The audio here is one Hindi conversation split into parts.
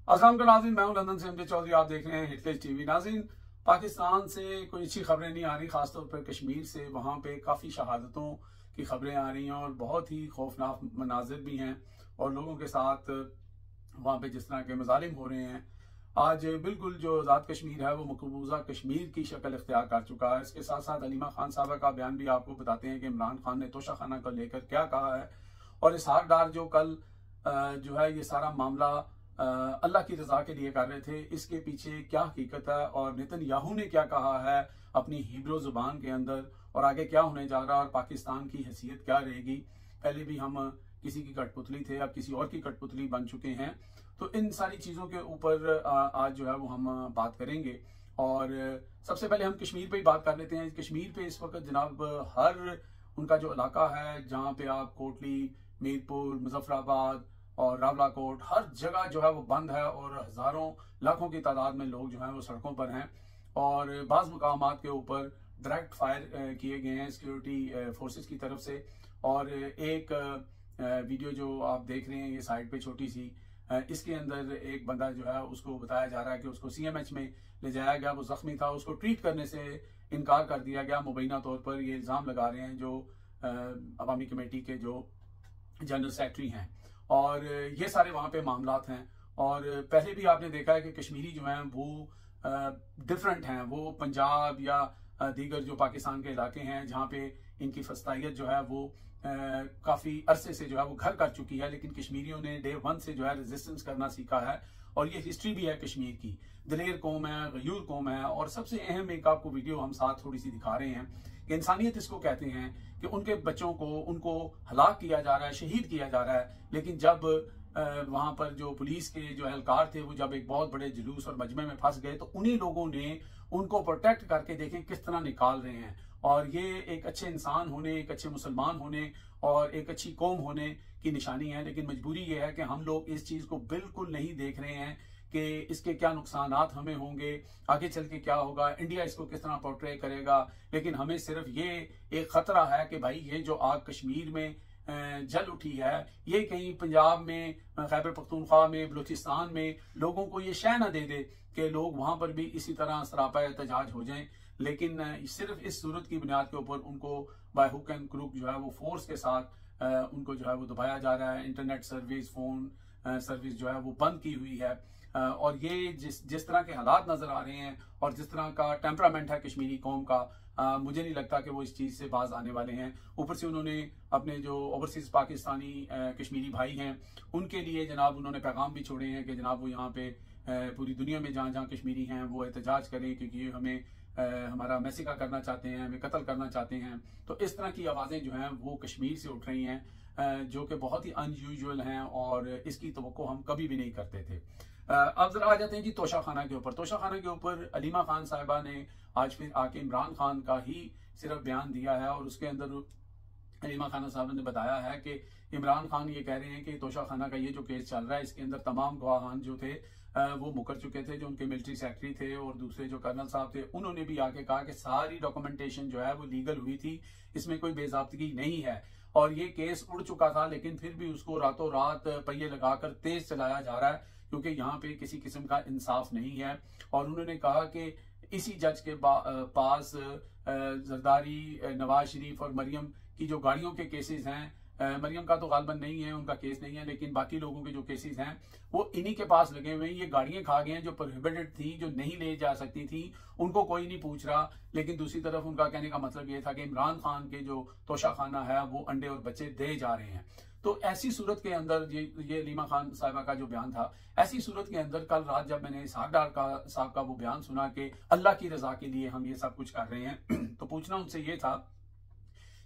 अस्सलाम नाज़रीन, मैं हूं लंदन से एमजे चौधरी। आप देख रहे हैं हिटलेस टीवी। नाज़रीन, पाकिस्तान से कोई अच्छी खबरें नहीं आ रही, खासतौर पर कश्मीर से। वहाँ पे काफ़ी शहादतों की खबरें आ रही हैं और बहुत ही खौफनाक मनाजिर भी हैं और लोगों के साथ वहाँ पे जिस तरह के मजालिम हो रहे हैं। आज बिल्कुल जो आज़ाद कश्मीर है वो मकबूजा कश्मीर की शक्ल इख्तियार कर चुका है। इसके साथ साथ अलीमा खान साहबा का बयान भी आपको बताते हैं कि इमरान खान ने तोशा खाना को लेकर क्या कहा है। और इसहाक डार जो कल जो है ये सारा मामला अल्लाह की रजा के लिए कर रहे थे, इसके पीछे क्या हकीकत है और नेतन्याहू ने क्या कहा है अपनी हिब्रू जुबान के अंदर, और आगे क्या होने जा रहा है और पाकिस्तान की हैसियत क्या रहेगी। पहले भी हम किसी की कठपुतली थे, अब किसी और की कठपुतली बन चुके हैं। तो इन सारी चीज़ों के ऊपर आज जो है वो हम बात करेंगे। और सबसे पहले हम कश्मीर पे ही बात कर लेते हैं। कश्मीर पे इस वक्त जनाब हर उनका जो इलाका है, जहाँ पे आप कोटली, मीरपुर, मुजफ्फराबाद और रावलाकोट, हर जगह जो है वो बंद है और हजारों लाखों की तादाद में लोग जो हैं वो सड़कों पर हैं। और बाज़ मकामात के ऊपर डायरेक्ट फायर किए गए हैं सिक्योरिटी फोर्सेस की तरफ से। और एक वीडियो जो आप देख रहे हैं ये साइड पे छोटी सी, इसके अंदर एक बंदा जो है उसको बताया जा रहा है कि उसको CMH में ले जाया गया, वो जख्मी था, उसको ट्रीट करने से इनकार कर दिया गया। मुबैना तौर पर ये इल्ज़ाम लगा रहे हैं जो अवामी कमेटी के जो जनरल सेक्रेटरी हैं। और ये सारे वहाँ पे मामलात हैं। और पहले भी आपने देखा है कि कश्मीरी जो हैं वो डिफरेंट हैं। वो पंजाब या दीगर जो पाकिस्तान के इलाके हैं जहाँ पे इनकी फस्तायत जो है वो काफ़ी अरसे से जो है वो घर कर चुकी है, लेकिन कश्मीरियों ने डे 1 से जो है रेजिस्टेंस करना सीखा है। और ये हिस्ट्री भी है कश्मीर की। दिलेर कौम है, गयूर कौम है। और सबसे अहम एक आपको वीडियो हम साथ थोड़ी सी दिखा रहे हैं कि इंसानियत इसको कहते हैं कि उनके बच्चों को उनको हलाक किया जा रहा है, शहीद किया जा रहा है। लेकिन जब वहां पर जो पुलिस के जो एहलकार थे वो जब एक बहुत बड़े जुलूस और मजमे में फंस गए तो उन्हीं लोगों ने उनको प्रोटेक्ट करके देखें किस तरह निकाल रहे हैं। और ये एक अच्छे इंसान होने, एक अच्छे मुसलमान होने और एक अच्छी कौम होने की निशानी है। लेकिन मजबूरी ये है कि हम लोग इस चीज को बिल्कुल नहीं देख रहे हैं कि इसके क्या नुकसानात हमें होंगे, आगे चल के क्या होगा, इंडिया इसको किस तरह पोर्ट्रे करेगा। लेकिन हमें सिर्फ ये एक खतरा है कि भाई ये जो आग कश्मीर में जल उठी है, ये कहीं पंजाब में, खैबर पख्तूनख्वा में, बलूचिस्तान में लोगों को ये शह न दे दे कि लोग वहां पर भी इसी तरह सरापा एहतजाज हो जाएं। लेकिन सिर्फ इस सूरत की बुनियाद के ऊपर उनको बाय हुक एंड क्रुक जो है वो फोर्स के साथ उनको जो है वो दबाया जा रहा है। इंटरनेट सर्विस, फोन सर्विस जो है वो बंद की हुई है। और ये जिस तरह के हालात नजर आ रहे हैं और जिस तरह का टेम्परामेंट है कश्मीरी कौम का, मुझे नहीं लगता कि वो इस चीज़ से बाज आने वाले हैं। ऊपर से उन्होंने अपने जो ओवरसीज पाकिस्तानी कश्मीरी भाई हैं उनके लिए जनाब उन्होंने पैगाम भी छोड़े हैं कि जनाब वो यहाँ पे पूरी दुनिया में जहाँ जहाँ कश्मीरी हैं वो एहतजाज करें, क्योंकि ये हमें हमारा मैसिका करना चाहते हैं, हमें कत्ल करना चाहते हैं। तो इस तरह की आवाज़ें जो हैं वो कश्मीर से उठ रही हैं, जो कि बहुत ही अनयूजुअल हैं और इसकी तवक्को हम कभी भी नहीं करते थे। अब जरा आ जाते हैं जी तोशा खाना के ऊपर। तोशा खाना के ऊपर अलीमा खान साहिबा ने आज फिर आके इमरान खान का ही सिर्फ बयान दिया है। और उसके अंदर अलीमा खान साहब ने बताया है कि इमरान खान ये कह रहे हैं कि तोशा खाना का ये जो केस चल रहा है इसके अंदर तमाम गवाहान जो थे वो मुकर चुके थे, जो उनके मिलिट्री सेक्रेटरी थे और दूसरे जो कर्नल साहब थे। उन्होंने भी आके कहा कि सारी डॉक्यूमेंटेशन जो है वो लीगल हुई थी, इसमें कोई बेजाब्तगी नहीं है। और ये केस उड़ चुका था, लेकिन फिर भी उसको रातों रात पहिए लगाकर तेज चलाया जा रहा है, क्योंकि यहाँ पे किसी किस्म का इंसाफ नहीं है। और उन्होंने कहा कि इसी जज के पास जरदारी, नवाज शरीफ और मरियम की जो गाड़ियों के केसेस हैं, मरियम का तो गालबन नहीं है, उनका केस नहीं है, लेकिन बाकी लोगों के जो केसेस हैं वो इन्हीं के पास लगे हुए हैं। ये गाड़ियां खा गए हैं जो प्रोहिबिटेड थी, जो नहीं ले जा सकती थी, उनको कोई नहीं पूछ रहा। लेकिन दूसरी तरफ उनका कहने का मतलब ये था कि इमरान खान के जो तोशा खाना है वो अंडे और बच्चे दे जा रहे हैं। तो ऐसी सूरत के अंदर ये अलीमा खान साहिबा का जो बयान था, ऐसी सूरत के अंदर कल रात जब मैंने इसहाक डार साहब का वो बयान सुना कि अल्लाह की रजा के लिए हम ये सब कुछ कर रहे हैं, तो पूछना उनसे ये था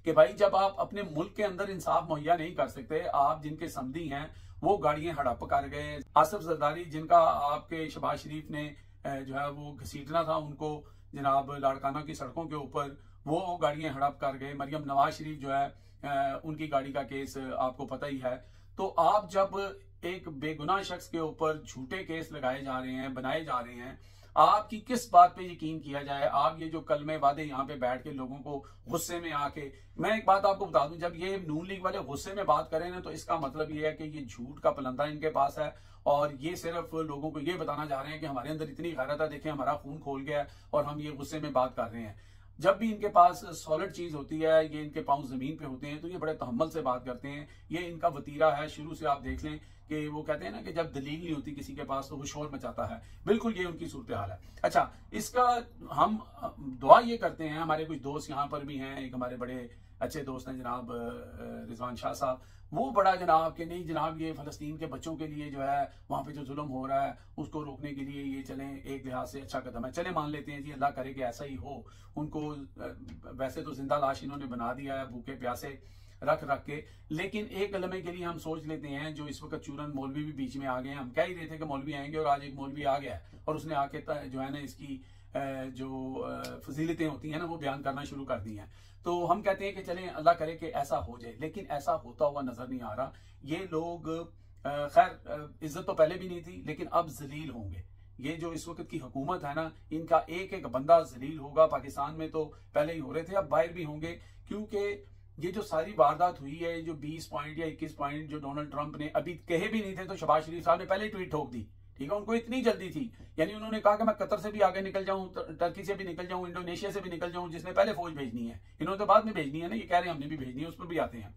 कि भाई जब आप अपने मुल्क के अंदर इंसाफ मुहैया नहीं कर सकते, आप जिनके समधी हैं वो गाड़ियां हड़प कर गए, आसिफ जरदारी जिनका आपके शहबाज शरीफ ने जो है वो घसीटना था उनको जनाब लाड़काना की सड़कों के ऊपर, वो गाड़ियां हड़प कर गए। मरियम नवाज शरीफ जो है उनकी गाड़ी का केस आपको पता ही है। तो आप जब एक बेगुनाह शख्स के ऊपर झूठे केस लगाए जा रहे हैं, बनाए जा रहे हैं, आपकी किस बात पे यकीन किया जाए। आप ये जो कलमे वादे यहाँ पे बैठ के लोगों को गुस्से में आके, मैं एक बात आपको बता दूं, जब ये नून लीग वाले गुस्से में बात करें ना तो इसका मतलब ये है कि ये झूठ का पलंदा इनके पास है और ये सिर्फ लोगों को ये बताना चाह रहे हैं कि हमारे अंदर इतनी गैरत है, देखें हमारा खून खोल गया है और हम ये गुस्से में बात कर रहे हैं। जब भी इनके पास सॉलिड चीज होती है, ये इनके पांव जमीन पे होते हैं, तो ये बड़े तहम्मुल से बात करते हैं। ये इनका वतीरा है शुरू से। आप देख लें कि वो कहते हैं ना कि जब दलील नहीं होती किसी के पास तो वो शोर मचाता है। बिल्कुल ये उनकी सूरत हाल है। अच्छा, इसका हम दुआ ये करते हैं, हमारे कुछ दोस्त यहाँ पर भी हैं, एक हमारे बड़े अच्छे दोस्त हैं जनाब रिजवान शाह साहब, वो बड़ा जनाब कि नहीं जनाब ये फलस्तीन के बच्चों के लिए जो है वहाँ पे जो जुल्म हो रहा है उसको रोकने के लिए ये चलें, एक लिहाज से अच्छा कदम है। चले मान लेते हैं जी, अल्लाह करे कि ऐसा ही हो। उनको वैसे तो जिंदा लाश इन्होंने बना दिया है भूखे प्यासे रख रख के, लेकिन एक लम्हे के लिए हम सोच लेते हैं, जो इस वक्त चूरन मौलवी भी बीच में आ गए हैं। हम कह ही रहे थे कि मौलवी आएंगे और आज एक मौलवी आ गया है और उसने आके जो है ना इसकी जो फजीलतें होती हैं ना वो बयान करना शुरू कर दी हैं। तो हम कहते हैं कि चलें अल्लाह करे कि ऐसा हो जाए, लेकिन ऐसा होता हुआ नजर नहीं आ रहा। ये लोग खैर इज्जत तो पहले भी नहीं थी, लेकिन अब जलील होंगे। ये जो इस वक्त की हुकूमत है ना, इनका एक एक बंदा जलील होगा। पाकिस्तान में तो पहले ही हो रहे थे, अब बाहर भी होंगे, क्योंकि ये जो सारी वारदात हुई है, जो 20 पॉइंट या 21 पॉइंट जो डोनाल्ड ट्रंप ने अभी कहे भी नहीं थे तो शहबाज शरीफ साहब ने पहले ट्वीट ठोक दी। ठीक है, उनको इतनी जल्दी थी, यानी उन्होंने कहा कि मैं कतर से भी आगे निकल जाऊं, टर्की से भी निकल जाऊं, इंडोनेशिया से भी निकल जाऊं, जिसने पहले फौज भेजनी है। इन्होंने तो बाद में भेजनी है ना, ये कह रहे हैं हमने भी भेजनी है, उस पर भी आते हैं।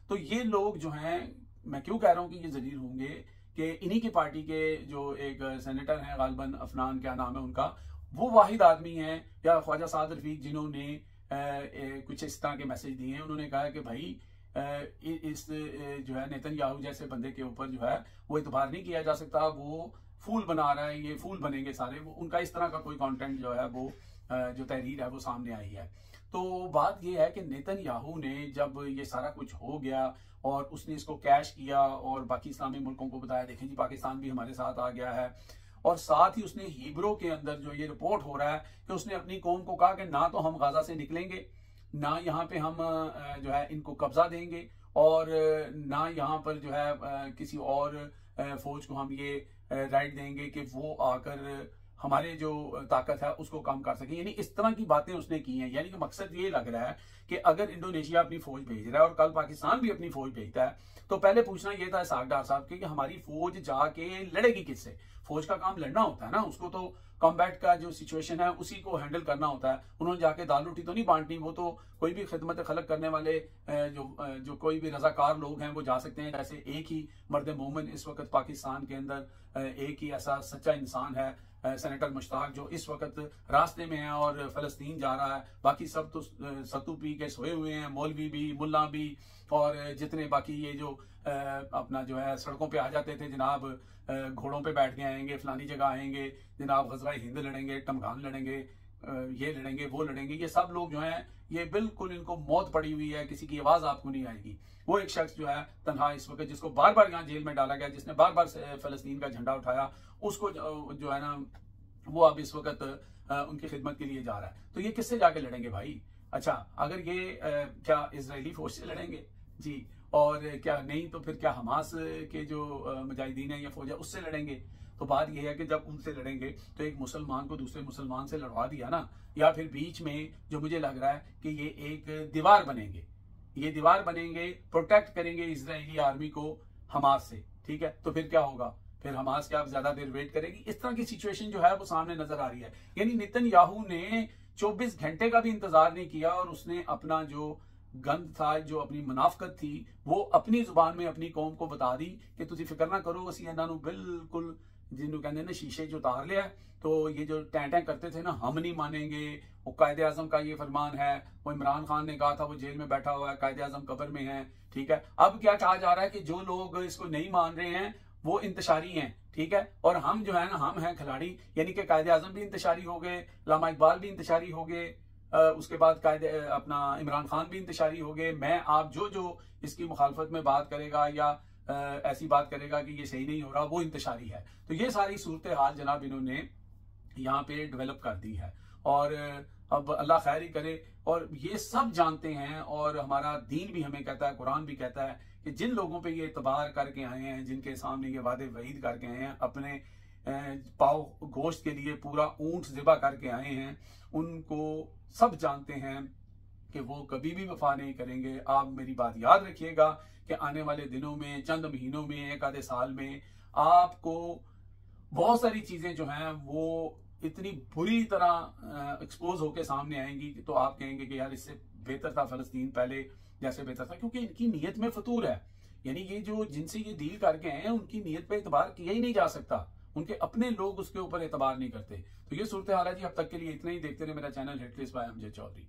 तो ये लोग जो हैं, मैं क्यों कह रहा हूं कि ये जलील होंगे, कि इन्हीं की पार्टी के जो एक सेनेटर हैं गालिबन अफनान क्या नाम है उनका, वो वाहिद आदमी है, या ख्वाजा साद रफीक, जिन्होंने कुछ इस तरह के मैसेज दिए हैं। उन्होंने कहा कि भाई इस जो है नेतन्याहू जैसे बंदे के ऊपर जो है वो इतबार नहीं किया जा सकता, वो फूल बना रहा है, ये फूल बनेंगे सारे। वो उनका इस तरह का कोई कंटेंट जो है वो जो तहरीर है वो सामने आई है। तो बात ये है कि नेतन्याहू ने जब ये सारा कुछ हो गया और उसने इसको कैश किया और बाकी इस्लामी मुल्कों को बताया, देखें जी पाकिस्तान भी हमारे साथ आ गया है, और साथ ही उसने हिब्रो के अंदर जो ये रिपोर्ट हो रहा है कि उसने अपनी कौम को कहा कि ना तो हम गाजा से निकलेंगे, ना यहाँ पे हम जो है इनको कब्जा देंगे, और ना यहाँ पर जो है किसी और फौज को हम ये राइट देंगे कि वो आकर हमारे जो ताकत है उसको कम कर सके। यानी इस तरह की बातें उसने की हैं। यानी कि मकसद ये लग रहा है कि अगर इंडोनेशिया अपनी फौज भेज रहा है और कल पाकिस्तान भी अपनी फौज भेजता है, तो पहले पूछना ये था इसहाक डार साहब कि हमारी फौज जाके लड़ेगी किससे? फौज का काम लड़ना होता है ना, उसको तो कॉम्बैट का जो सिचुएशन है उसी को हैंडल करना होता है। उन्होंने जाके दाल रोटी तो नहीं बांटनी, वो तो कोई भी खिदमत खलक करने वाले जो कोई भी रजाकार लोग हैं वो जा सकते हैं। जैसे एक ही मर्द मोमिन इस वक्त पाकिस्तान के अंदर एक ही ऐसा सच्चा इंसान है, सेनेटर मुश्ताक, जो इस वक्त रास्ते में है और फलस्तीन जा रहा है। बाकी सब तो सत्तू पी के सोए हुए हैं, मौलवी भी, मुल्ला भी, और जितने बाकी ये जो अपना जो है सड़कों पे आ जाते थे जनाब, घोड़ों पे बैठ के आएंगे, फलानी जगह आएंगे जनाब, गजवा हिंद लड़ेंगे, टमगान लड़ेंगे, ये लड़ेंगे, वो लड़ेंगे, ये सब लोग जो हैं ये बिल्कुल इनको मौत पड़ी हुई है, किसी की आवाज आपको नहीं आएगी। वो एक शख्स जो है तनहा इस वक्त, जिसको बार बार यहाँ जेल में डाला गया, जिसने बार बार फलस्तीन का झंडा उठाया, उसको जो है ना वो अब इस वक्त उनकी खिदमत के लिए जा रहा है। तो ये किससे जाके लड़ेंगे भाई? अच्छा, अगर ये क्या इजरायली फोर्स से लड़ेंगे जी, और क्या नहीं तो फिर क्या हमास के जो मुजाहिदीन है या फौज है उससे लड़ेंगे? तो बात यह है कि जब उनसे लड़ेंगे तो एक मुसलमान को दूसरे मुसलमान से लड़वा दिया ना, या फिर बीच में जो मुझे लग रहा है कि ये एक दीवार बनेंगे, ये दीवार बनेंगे, प्रोटेक्ट करेंगे इजरायली आर्मी को हमास से। ठीक है, तो फिर क्या होगा? फिर हमास क्या ज्यादा देर वेट करेगी? इस तरह की सिचुएशन जो है वो सामने नजर आ रही है। यानी नेतन्याहू ने 24 घंटे का भी इंतजार नहीं किया और उसने अपना जो गंद था, जो अपनी मुनाफकत थी, वो अपनी जुबान में अपनी कौम को बता दी कि तुझे फिक्र ना करो, असी इन्हों बिल्कुल जिन्हों कहते ना शीशे जो उतार लिया। तो ये जो टैं करते थे ना, हम नहीं मानेंगे, वो कायदे आजम का ये फरमान है, वो इमरान खान ने कहा था, वो जेल में बैठा हुआ है, कायदे आजम कब्र में है। ठीक है, अब क्या कहा जा रहा है कि जो लोग इसको नहीं मान रहे हैं वो इंतशारी हैं। ठीक है, और हम जो है ना, हम हैं खिलाड़ी, यानी कि कायदे आजम भी इंतशारी हो गए, लामा इकबाल भी इंतशारी हो गए, उसके बाद कायदे अपना इमरान खान भी इंतशारी हो गए। मैं आप जो इसकी मुखालफत में बात करेगा या ऐसी बात करेगा कि ये सही नहीं हो रहा, वो इंतशारी है। तो ये सारी सूरत हाल जनाब इन्होंने यहाँ पे डेवलप कर दी है, और अब अल्लाह खैर ही करे। और ये सब जानते हैं, और हमारा दीन भी हमें कहता है, कुरान भी कहता है कि जिन लोगों पे ये इतबार करके आए हैं, जिनके सामने ये वादे वईद करके आए हैं, अपने पाव गोश्त के लिए पूरा ऊंट ज़िबा करके आए हैं, उनको सब जानते हैं कि वो कभी भी वफा नहीं करेंगे। आप मेरी बात याद रखिएगा कि आने वाले दिनों में, चंद महीनों में, एक आधे साल में आपको बहुत सारी चीजें जो हैं वो इतनी बुरी तरह एक्सपोज होकर सामने आएंगी कि तो आप कहेंगे कि यार इससे बेहतर था फलस्तीन पहले जैसे बेहतर था, क्योंकि इनकी नीयत में फतूर है। यानी ये जो जिनसे ये डील करके हैं उनकी नीयत पे एतबार किया ही नहीं जा सकता, उनके अपने लोग उसके ऊपर एतबार नहीं करते। तो ये सूरत हाल है जी। अब तक के लिए इतना ही। देखते रहे मेरा channel hit list by Amjad Chaudhary.